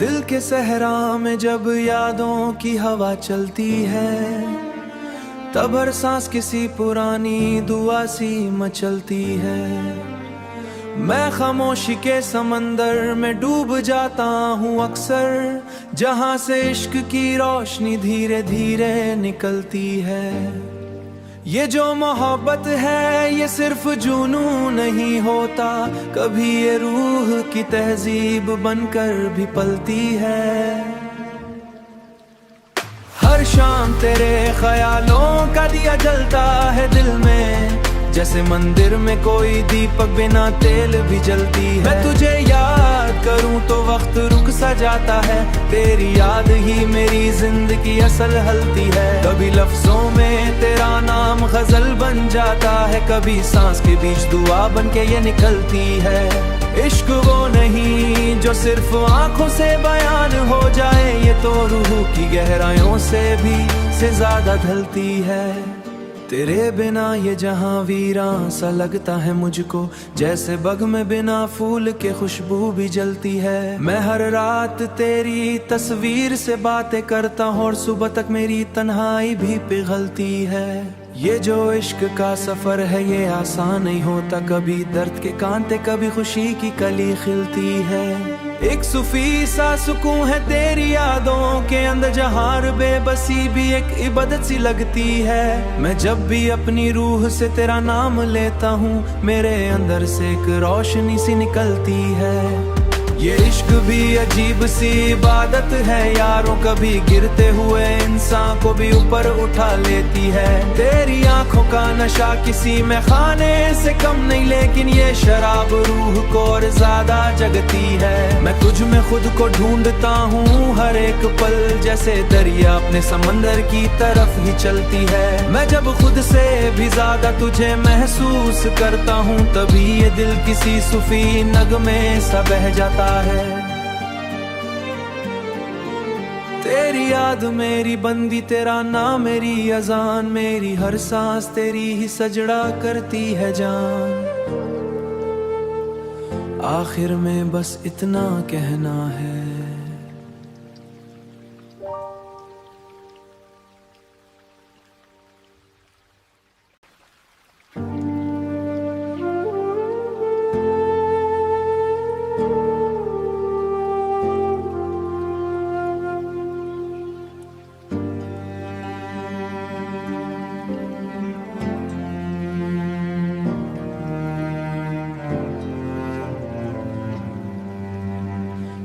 दिल के सहरा में जब यादों की हवा चलती है, तब हर सांस किसी पुरानी दुआ सी मचलती है। मैं खामोशी के समंदर में डूब जाता हूँ अक्सर, जहाँ से इश्क की रोशनी धीरे धीरे निकलती है। ये जो मोहब्बत है ये सिर्फ जुनूं नहीं होता, कभी ये रूह की तहजीब बनकर भी पलती है। हर शाम तेरे ख्यालों का दिया जलता है दिल में, जैसे मंदिर में कोई दीपक बिना तेल भी जलती है। मैं तुझे याद करूं तो वक्त रुक सा जाता है, तेरी याद ही मेरी जिंदगी असल हलती है। कभी लफ्जों में तेरा नाम गजल बन जाता है, कभी सांस के बीच दुआ बन के ये निकलती है। इश्क वो नहीं जो सिर्फ आंखों से बयान हो जाए, ये तो रूह की गहराइयों से भी ज्यादा ढलती है। तेरे बिना ये जहां वीरान सा लगता है मुझको, जैसे बग में बिना फूल के खुशबू भी जलती है। मैं हर रात तेरी तस्वीर से बातें करता हूँ और सुबह तक मेरी तन्हाई भी पिघलती है। ये जो इश्क का सफर है ये आसान नहीं होता, कभी दर्द के कांटे कभी खुशी की कली खिलती है। एक सूफी सा सुकून है तेरी यादों के अंदर, जहां बेबसी भी एक इबादत सी लगती है। मैं जब भी अपनी रूह से तेरा नाम लेता हूँ, मेरे अंदर से एक रोशनी सी निकलती है। ये इश्क भी अजीब सी इबादत है यारों, कभी गिरते हुए इंसान को भी ऊपर उठा लेती है। तेरी आंखों का नशा किसी में खाने से कम नहीं, लेकिन ये शराब रूह को और ज्यादा जगती है। मैं तुझ में खुद को ढूंढता हूँ हर एक पल, जैसे दरिया अपने समंदर की तरफ ही चलती है। मैं जब खुद से भी ज्यादा तुझे महसूस करता हूँ, तभी ये दिल किसी सूफी नगमे सा बह जाता है। तेरी याद मेरी बंदी, तेरा नाम मेरी अजान, मेरी हर सांस तेरी ही सजड़ा करती है जान। आखिर में बस इतना कहना है,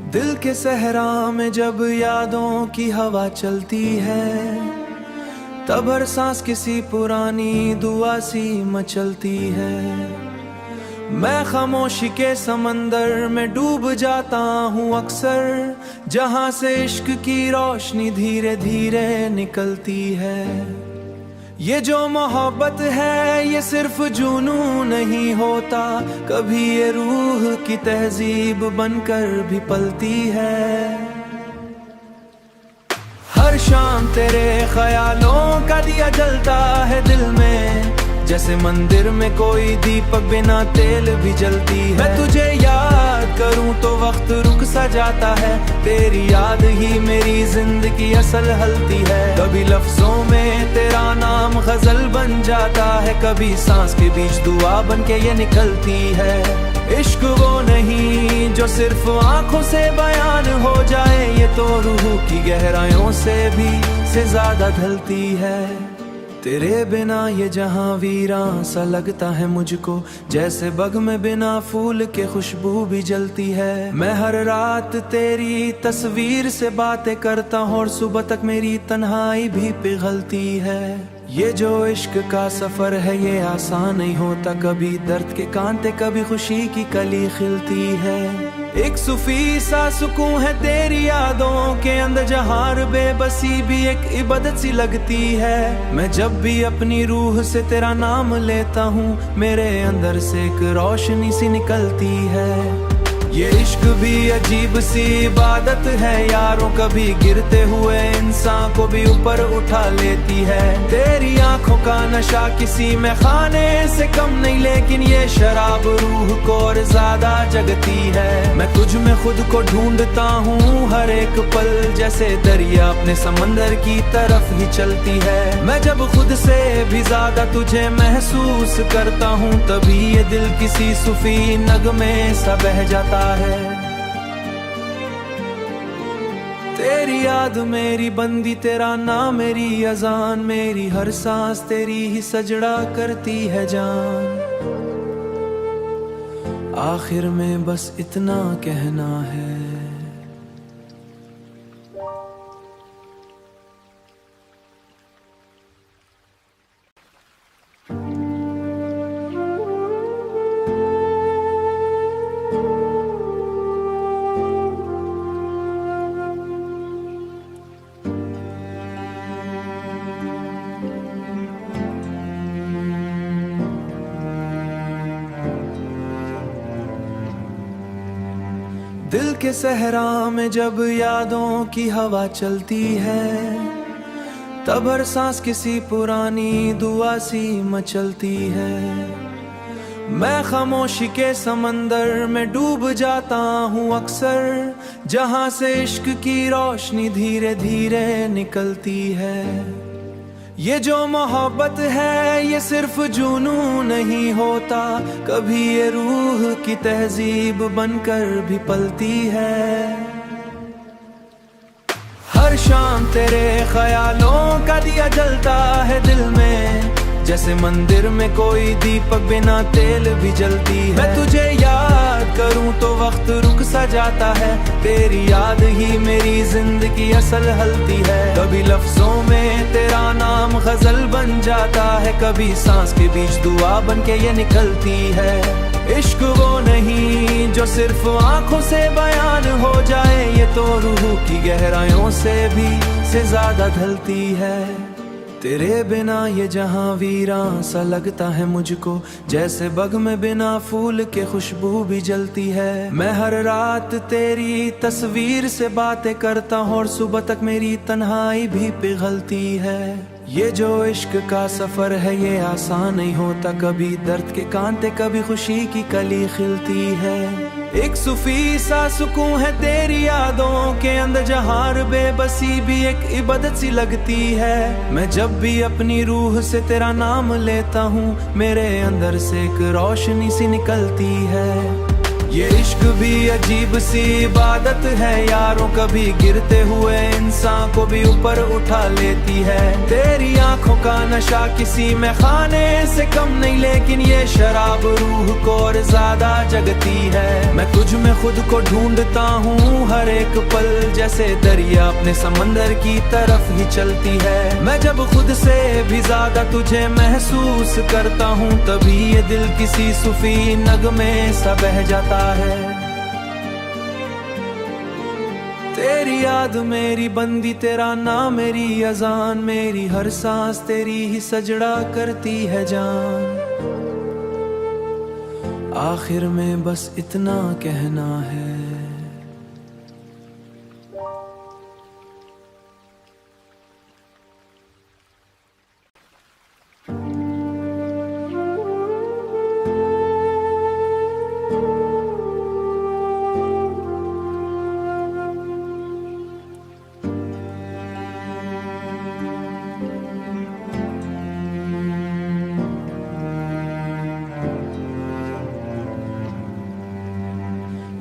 दिल के सहरा में जब यादों की हवा चलती है, तब हर सांस किसी पुरानी दुआ सी मचलती है। मैं खामोशी के समंदर में डूब जाता हूँ अक्सर, जहाँ से इश्क की रोशनी धीरे धीरे निकलती है। ये जो मोहब्बत है ये सिर्फ जुनूं नहीं होता, कभी ये रूह की तहजीब बनकर भी पलती है। हर शाम तेरे ख्यालों का दिया जलता है दिल में, जैसे मंदिर में कोई दीपक बिना तेल भी जलती है। मैं तुझे याद करूं तो वक्त रुक सा जाता है, तेरी याद ही मेरी जिंदगी असल हलती है। कभी लफ्जों में तेरा नाम गजल बन जाता है, कभी सांस के बीच दुआ बन के ये निकलती है। इश्क वो नहीं जो सिर्फ आंखों से बयान हो जाए, ये तो रूह की गहराइयों से भी ज्यादा ढलती है। तेरे बिना ये जहां वीरान सा लगता है मुझको, जैसे बग में बिना फूल के खुशबू भी जलती है। मैं हर रात तेरी तस्वीर से बातें करता हूँ और सुबह तक मेरी तन्हाई भी पिघलती है। ये जो इश्क का सफर है ये आसान नहीं होता, कभी दर्द के कांटे कभी खुशी की कली खिलती है। एक सूफी सा सुकून है तेरी यादों के अंदर, जहां बेबसी भी एक इबादत सी लगती है। मैं जब भी अपनी रूह से तेरा नाम लेता हूँ, मेरे अंदर से एक रोशनी सी निकलती है। ये इश्क भी अजीब सी इबादत है यारों, कभी गिरते हुए इंसान को भी ऊपर उठा लेती है। तेरी आंखों का नशा किसी में खाने से कम नहीं, लेकिन ये शराब रूह को और ज्यादा जगती है। मैं तुझ में खुद को ढूंढता हूँ हर एक पल, जैसे दरिया अपने समंदर की तरफ ही चलती है। मैं जब खुद से भी ज्यादा तुझे महसूस करता हूँ, तभी ये दिल किसी सूफी नगमे सा बह जाता है। तेरी याद मेरी बंदी, तेरा नाम मेरी अजान, मेरी हर सांस तेरी ही सजड़ा करती है जान। आखिर में बस इतना कहना है। दिल के सहरा में जब यादों की हवा चलती है, तब हर सांस किसी पुरानी दुआ सी मचलती है। मैं खामोशी के समंदर में डूब जाता हूँ अक्सर, जहाँ से इश्क की रोशनी धीरे धीरे निकलती है। ये जो मोहब्बत है ये सिर्फ जुनूं नहीं होता, कभी ये रूह की तहजीब बनकर भी पलती है। हर शाम तेरे ख्यालों का दिया जलता है दिल में, जैसे मंदिर में कोई दीपक बिना तेल भी जलती है। मैं तुझे याद करूं तो वक्त रुक सा जाता है, तेरी याद ही मेरी जिंदगी असल हलती है। कभी लफ्जों में तेरा नाम गजल बन जाता है, कभी सांस के बीच दुआ बन के ये निकलती है। इश्क वो नहीं जो सिर्फ आंखों से बयान हो जाए, ये तो रूह की गहराइयों से भी ज्यादा ढलती है। तेरे बिना ये जहां वीरान सा लगता है मुझको, जैसे बग में बिना फूल के खुशबू भी जलती है। मैं हर रात तेरी तस्वीर से बातें करता हूँ और सुबह तक मेरी तन्हाई भी पिघलती है। ये जो इश्क का सफर है ये आसान नहीं होता, कभी दर्द के कांटे कभी खुशी की कली खिलती है। एक सूफी सा सुकून है तेरी यादों के अंदर, जहां बेबसी भी एक इबादत सी लगती है। मैं जब भी अपनी रूह से तेरा नाम लेता हूँ, मेरे अंदर से एक रोशनी सी निकलती है। ये इश्क भी अजीब सी इबादत है यारों, कभी गिरते हुए इंसान को भी ऊपर उठा लेती है। तेरी आंखों का नशा किसी में खाने से कम नहीं, लेकिन ये शराब रूह को और ज्यादा जगती है। मैं तुझ में खुद को ढूंढता हूँ हर एक पल, जैसे दरिया अपने समंदर की तरफ ही चलती है। मैं जब खुद से भी ज्यादा तुझे महसूस करता हूँ, तभी ये दिल किसी सूफी नगमे सा बह जाता है। तेरी याद मेरी बंदी, तेरा नाम मेरी अजान, मेरी हर सांस तेरी ही सजड़ा करती है जान। आखिर में बस इतना कहना है।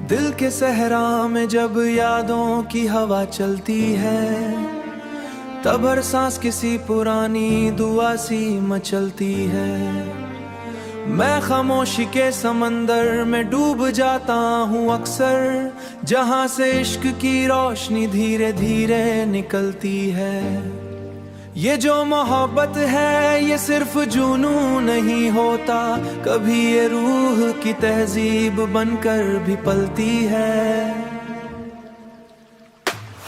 दिल के सहरा में जब यादों की हवा चलती है, तब हर सांस किसी पुरानी दुआ सी मचलती है। मैं खामोशी के समंदर में डूब जाता हूँ अक्सर, जहाँ से इश्क की रोशनी धीरे धीरे निकलती है। ये जो मोहब्बत है ये सिर्फ जुनूं नहीं होता, कभी ये रूह की तहजीब बनकर भी पलती है।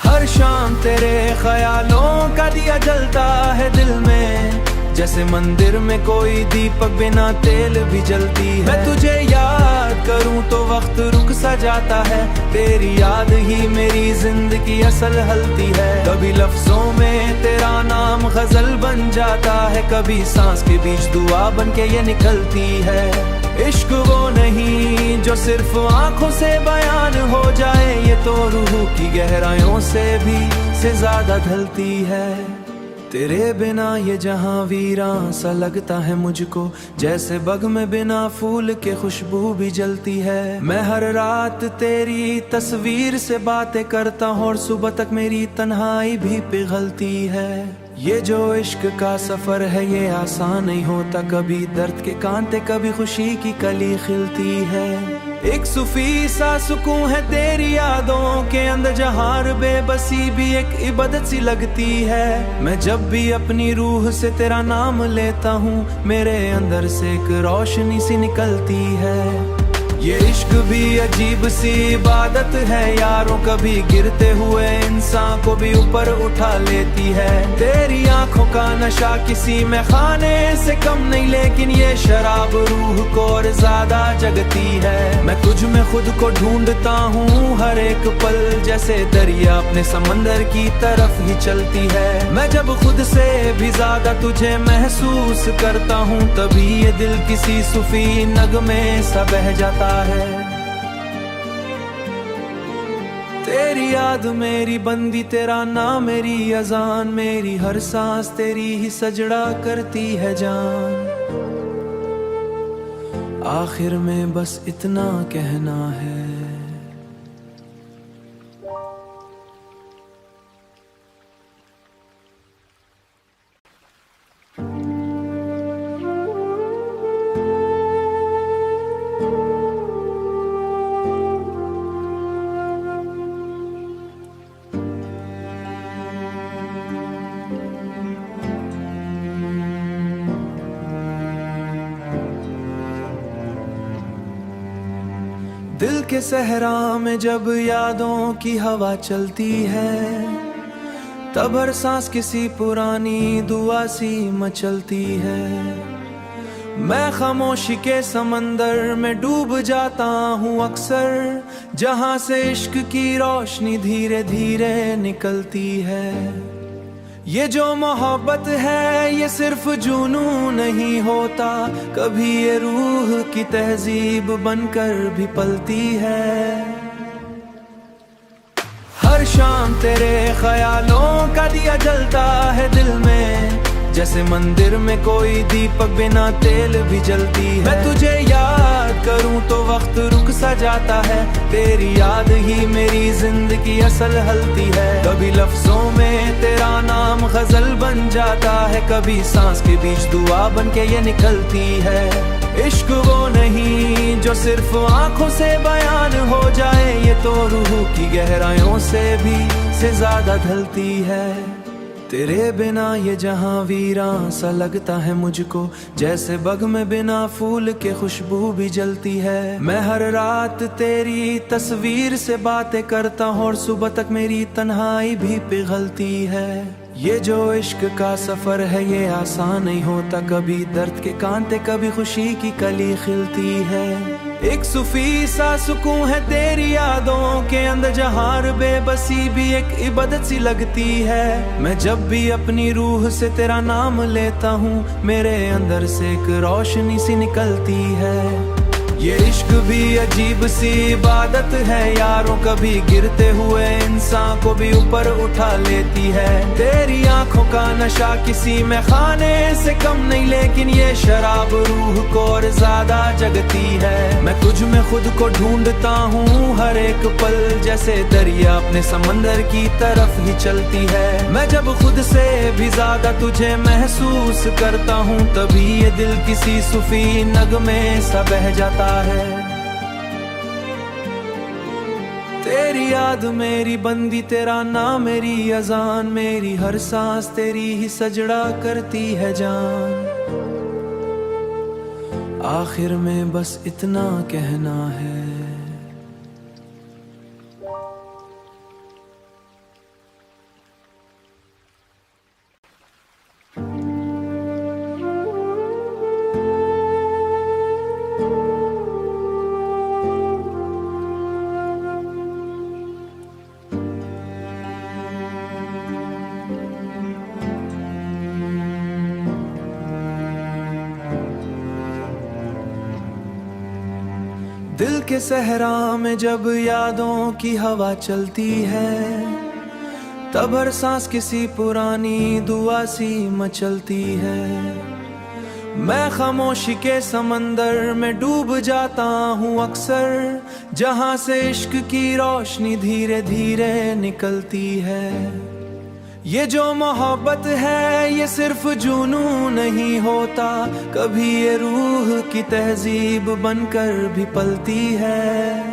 हर शाम तेरे ख्यालों का दिया जलता है दिल में, जैसे मंदिर में कोई दीपक बिना तेल भी जलती है। मैं तुझे याद करूं तो वक्त रुक सा जाता है, तेरी याद ही मेरी जिंदगी असल हलती है। कभी लफ्जों में तेरा नाम गजल बन जाता है, कभी सांस के बीच दुआ बन के ये निकलती है। इश्क वो नहीं जो सिर्फ आंखों से बयान हो जाए, ये तो रूह की गहराइयों से भी ज्यादा ढलती है। तेरे बिना ये जहां वीरान सा लगता है मुझको, जैसे बग में बिना फूल के खुशबू भी जलती है। मैं हर रात तेरी तस्वीर से बातें करता हूँ और सुबह तक मेरी तन्हाई भी पिघलती है। ये जो इश्क का सफर है ये आसान नहीं होता, कभी दर्द के कांटे कभी खुशी की कली खिलती है। एक सूफी सा सुकून है तेरी यादों के अंदर, जहां बेबसी भी एक इबादत सी लगती है। मैं जब भी अपनी रूह से तेरा नाम लेता हूँ, मेरे अंदर से एक रोशनी सी निकलती है। ये इश्क भी अजीब सी इबादत है यारों, कभी गिरते हुए इंसान को भी ऊपर उठा लेती है। तेरी आंखों का नशा किसी में खाने से कम नहीं, लेकिन ये शराब रूह को और ज्यादा जगती है। मैं तुझ में खुद को ढूंढता हूँ हर एक पल, जैसे दरिया अपने समंदर की तरफ ही चलती है। मैं जब खुद से भी ज्यादा तुझे महसूस करता हूँ, तभी ये दिल किसी सूफी नगमे सा बह जाता है। तेरी याद मेरी बंदी, तेरा नाम मेरी अजान, मेरी हर सांस तेरी ही सजड़ा करती है जान। आखिर में बस इतना कहना है, दिल के सहरा में जब यादों की हवा चलती है, तब हर सांस किसी पुरानी दुआ सी मचलती है। मैं खामोशी के समंदर में डूब जाता हूँ अक्सर, जहाँ से इश्क की रोशनी धीरे धीरे निकलती है। ये जो मोहब्बत है ये सिर्फ जुनून नहीं होता, कभी ये रूह की तहजीब बनकर भी पलती है। हर शाम तेरे ख्यालों का दिया जलता है दिल में, जैसे मंदिर में कोई दीपक बिना तेल भी जलती है। मैं तुझे याद करूं तो वक्त रुक सा जाता है, तेरी याद ही मेरी जिंदगी असल हलती है। कभी लफ्जों में तेरा नाम गजल बन जाता है, कभी सांस के बीच दुआ बन के ये निकलती है। इश्क वो नहीं जो सिर्फ आंखों से बयान हो जाए, ये तो रूह की गहराइयों से भी ज्यादा ढलती है। तेरे बिना ये जहां वीरान सा लगता है मुझको, जैसे बग में बिना फूल के खुशबू भी जलती है। मैं हर रात तेरी तस्वीर से बातें करता हूँ और सुबह तक मेरी तन्हाई भी पिघलती है। ये जो इश्क का सफर है ये आसान नहीं होता, कभी दर्द के कांटे कभी खुशी की कली खिलती है। एक सूफी सा सुकून है तेरी यादों के अंदर, जहां बेबसी भी एक इबादत सी लगती है। मैं जब भी अपनी रूह से तेरा नाम लेता हूँ, मेरे अंदर से एक रोशनी सी निकलती है। ये इश्क भी अजीब सी इबादत है यारों, कभी गिरते हुए इंसान को भी ऊपर उठा लेती है। तेरी आंखों का नशा किसी में खाने से कम नहीं, लेकिन ये शराब रूह को और ज्यादा जगती है। मैं तुझ में खुद को ढूंढता हूँ हर एक पल, जैसे दरिया अपने समंदर की तरफ ही चलती है। मैं जब खुद से भी ज्यादा तुझे महसूस करता हूँ, तभी ये दिल किसी सूफी नगमे सा बह जाता है। तेरी याद मेरी बंदी, तेरा नाम मेरी अजान, मेरी हर सांस तेरी ही सजड़ा करती है जान। आखिर में बस इतना कहना है, दिल के सहरा में जब यादों की हवा चलती है, तब हर सांस किसी पुरानी दुआ सी मचलती है। मैं खामोशी के समंदर में डूब जाता हूँ अक्सर, जहाँ से इश्क की रोशनी धीरे धीरे निकलती है। ये जो मोहब्बत है ये सिर्फ जुनून नहीं होता, कभी ये रूह की तहजीब बनकर भी पलती है।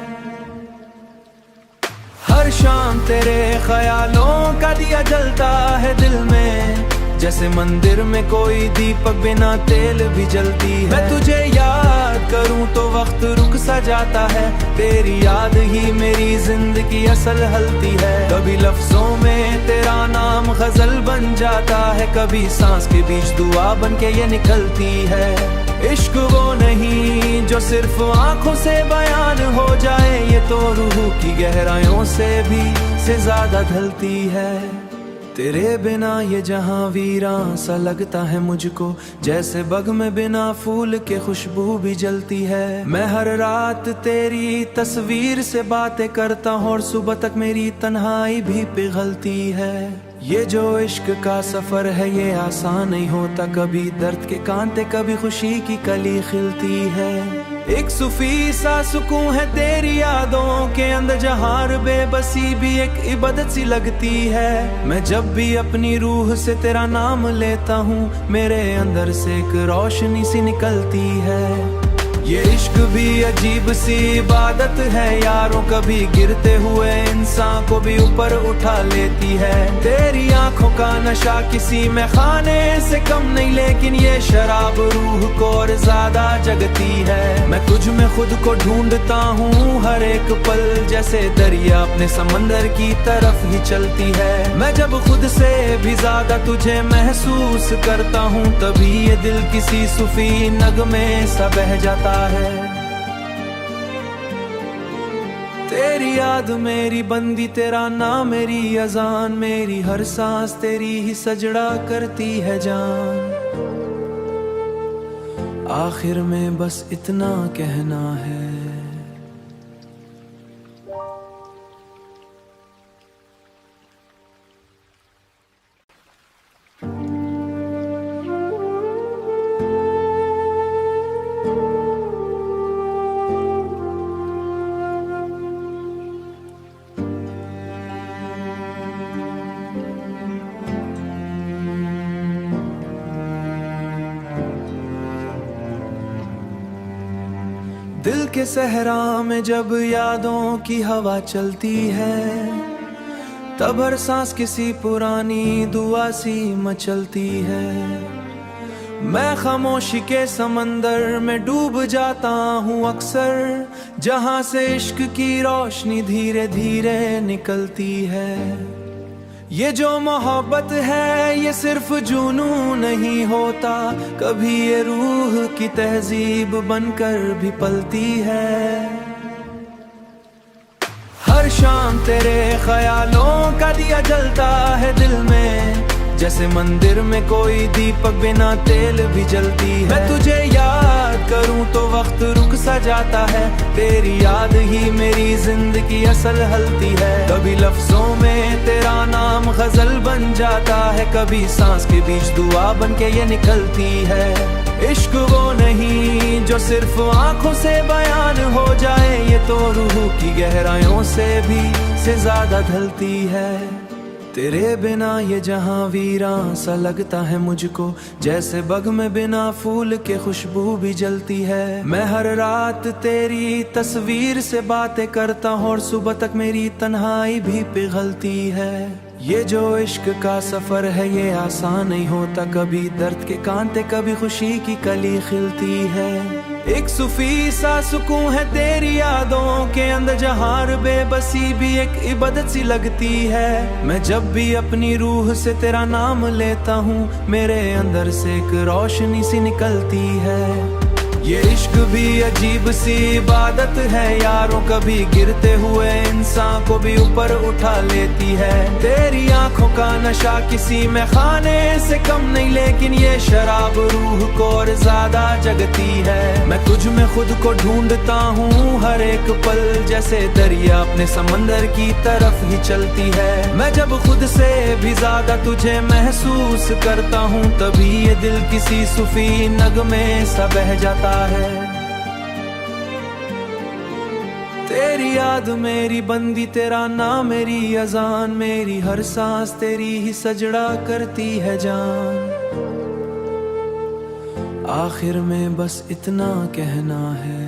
हर शाम तेरे ख्यालों का दिया जलता है दिल में, जैसे मंदिर में कोई दीपक बिना तेल भी जलती है। मैं तुझे याद करूं तो वक्त रुक सा जाता है, तेरी याद ही मेरी जिंदगी असल हलती है। कभी लफ्जों में तेरा नाम गजल बन जाता है, कभी सांस के बीच दुआ बन के ये निकलती है। इश्क वो नहीं जो सिर्फ आंखों से बयान हो जाए, ये तो रूह की गहराइयों से भी ज्यादा ढलती है। तेरे बिना ये जहां वीरान सा लगता है मुझको, जैसे बग में बिना फूल के खुशबू भी जलती है। मैं हर रात तेरी तस्वीर से बातें करता हूँ और सुबह तक मेरी तन्हाई भी पिघलती है। ये जो इश्क का सफर है ये आसान नहीं होता, कभी दर्द के कांटे कभी खुशी की कली खिलती है। एक सूफी सा सुकून है तेरी यादों के अंदर, जहां बेबसी भी एक इबादत सी लगती है। मैं जब भी अपनी रूह से तेरा नाम लेता हूँ, मेरे अंदर से एक रोशनी सी निकलती है। ये इश्क भी अजीब सी इबादत है यारों, कभी गिरते हुए इंसान को भी ऊपर उठा लेती है। तेरी आंखों का नशा किसी में खाने से कम नहीं, लेकिन ये शराब रूह को और ज्यादा जगती है। मैं तुझ में खुद को ढूंढता हूँ हर एक पल, जैसे दरिया अपने समंदर की तरफ ही चलती है। मैं जब खुद से भी ज्यादा तुझे महसूस करता हूँ, तभी ये दिल किसी सूफी नगमे सा बह जाता है। तेरी याद मेरी बंदी, तेरा नाम मेरी अजान, मेरी हर सांस तेरी ही सजड़ा करती है जान। आखिर में बस इतना कहना है, दिल के सहरा में जब यादों की हवा चलती है, तब हर सांस किसी पुरानी दुआ सी मचलती है। मैं खामोशी के समंदर में डूब जाता हूँ अक्सर, जहाँ से इश्क की रोशनी धीरे धीरे निकलती है। ये जो मोहब्बत है ये सिर्फ जुनून नहीं होता, कभी ये रूह की तहजीब बनकर भी पलती है। हर शाम तेरे ख्यालों का दिया जलता है दिल में, जैसे मंदिर में कोई दीपक बिना तेल भी जलती है। मैं तुझे याद करूं तो वक्त रुक सा जाता है, तेरी याद ही मेरी जिंदगी असल हलती है। कभी लफ्जों में तेरा नाम गजल बन जाता है, कभी सांस के बीच दुआ बन के ये निकलती है। इश्क वो नहीं जो सिर्फ आंखों से बयान हो जाए, ये तो रूह की गहराइयों से भी ज्यादा ढलती है। तेरे बिना ये जहां वीरान सा लगता है मुझको, जैसे बग में बिना फूल के खुशबू भी जलती है। मैं हर रात तेरी तस्वीर से बातें करता हूँ और सुबह तक मेरी तन्हाई भी पिघलती है। ये जो इश्क का सफर है ये आसान नहीं होता, कभी दर्द के कांटे कभी खुशी की कली खिलती है। एक सूफी सा सुकून है तेरी यादों के अंदर, जहां बेबसी भी एक इबादत सी लगती है। मैं जब भी अपनी रूह से तेरा नाम लेता हूँ, मेरे अंदर से एक रोशनी सी निकलती है। ये इश्क भी अजीब सी इबादत है यारों, कभी गिरते हुए इंसान को भी ऊपर उठा लेती है। तेरी आंखों का नशा किसी में खाने से कम नहीं, लेकिन ये शराब रूह को और ज्यादा जगती है। मैं तुझ में खुद को ढूंढता हूँ हर एक पल, जैसे दरिया अपने समंदर की तरफ ही चलती है। मैं जब खुद से भी ज्यादा तुझे महसूस करता हूँ, तभी ये दिल किसी सूफी नगमे सा बह जाता है। तेरी याद मेरी बंदी, तेरा नाम मेरी अजान, मेरी हर सांस तेरी ही सजड़ा करती है जान। आखिर में बस इतना कहना है,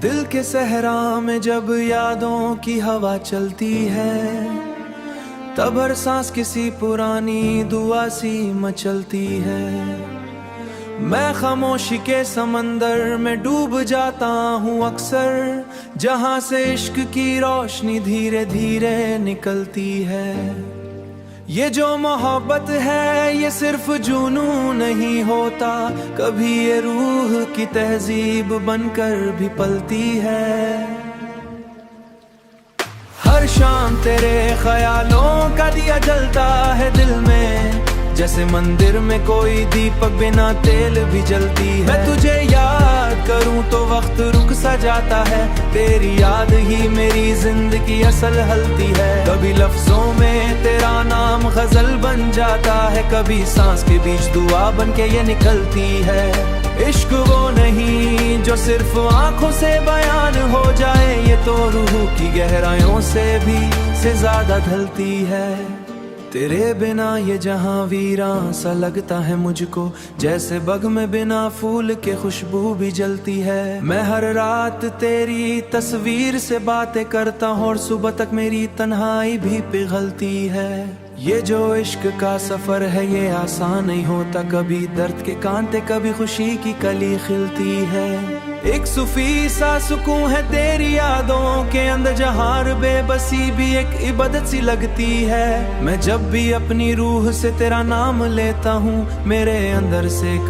दिल के सहरा में जब यादों की हवा चलती है, तब हर सांस किसी पुरानी दुआ सी मचलती है। मैं खामोशी के समंदर में डूब जाता हूँ अक्सर, जहाँ से इश्क की रोशनी धीरे धीरे निकलती है। ये जो मोहब्बत है ये सिर्फ जुनून नहीं होता, कभी ये रूह की तहजीब बनकर भी पलती है। हर शाम तेरे ख्यालों का दिया जलता है दिल में, जैसे मंदिर में कोई दीपक बिना तेल भी जलती है। मैं तुझे याद करूं तो वक्त रुक सा जाता है, तेरी याद ही मेरी जिंदगी असल हलती है। कभी लफ्जों में तेरा नाम गजल बन जाता है, कभी सांस के बीच दुआ बन के ये निकलती है। इश्क वो नहीं जो सिर्फ आंखों से बयान हो जाए, ये तो रूह की गहराइयों से भी ज्यादा ढलती है। तेरे बिना ये जहां वीरान सा लगता है मुझको, जैसे बग में बिना फूल के खुशबू भी जलती है। मैं हर रात तेरी तस्वीर से बातें करता हूँ और सुबह तक मेरी तन्हाई भी पिघलती है। ये जो इश्क का सफर है ये आसान नहीं होता, कभी दर्द के कांटे कभी खुशी की कली खिलती है। एक सूफी सा सुकून है तेरी यादों के अंदर, जहां बेबसी भी एक इबादत सी लगती है। मैं जब भी अपनी रूह से तेरा नाम लेता हूँ, मेरे अंदर से एक